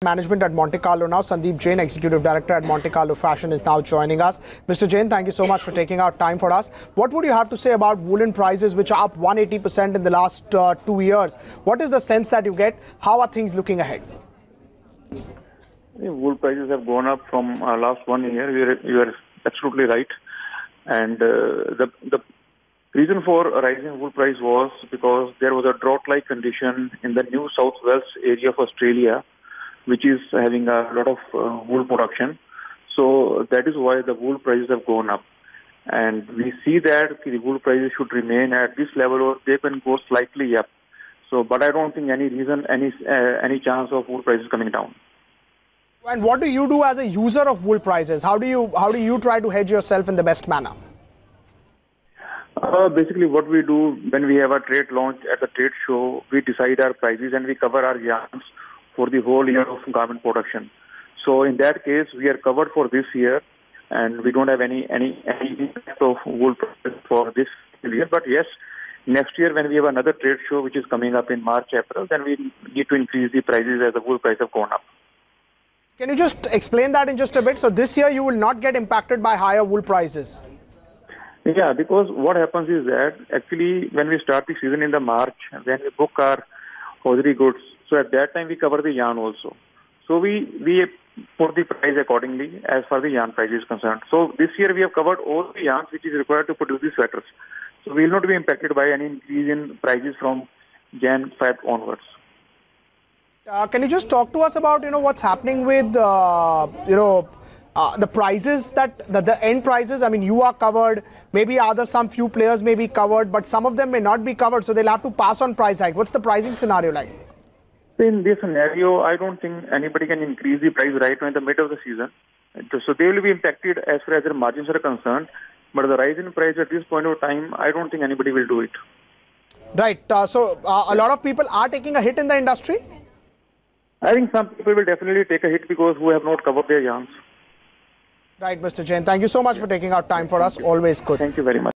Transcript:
Management at Monte Carlo now. Sandeep Jain, Executive Director at Monte Carlo Fashion, is now joining us. Mr. Jain, thank you so much for taking out time for us. What would you have to say about woolen prices, which are up 180% in the last 2 years? What is the sense that you get? How are things looking ahead? Wool prices have gone up from last 1 year. You are absolutely right. And the reason for a rise in wool price was because there was a drought-like condition in the New South Wales area of Australia, which is having a lot of wool production. So that is why the wool prices have gone up. And we see that the wool prices should remain at this level, or they can go slightly up. So, but I don't think any chance of wool prices coming down. And what do you do as a user of wool prices? How do you try to hedge yourself in the best manner? Basically, what we do when we have a trade launch at the trade show, we decide our prices and we cover our yarns for the whole year of garment production. So in that case, we are covered for this year, and we don't have any impact of wool prices for this year. But yes, next year when we have another trade show which is coming up in March, April, then we need to increase the prices as the wool price have gone up. Can you just explain that in just a bit? So this year you will not get impacted by higher wool prices. Yeah, because what happens is that actually when we start the season in the March, when we book our hosiery goods, so at that time we cover the yarn also. So we put the price accordingly as far as the yarn price is concerned. So this year we have covered all the yarns which is required to produce the sweaters. So we will not be impacted by any increase in prices from Jan 5 onwards. Can you just talk to us about what's happening with the prices, the end prices? I mean, you are covered, maybe some few players may be covered, but some of them may not be covered, so they'll have to pass on price hike. What's the pricing scenario like? In this scenario, I don't think anybody can increase the price right now in the middle of the season. So they will be impacted as far as their margins are concerned, but the rise in price at this point of time, I don't think anybody will do it. Right. So a lot of people are taking a hit in the industry? I think some people will definitely take a hit because who have not covered their yarns. Right, Mr. Jain. Thank you so much for taking out time for us. Always good. Thank you very much.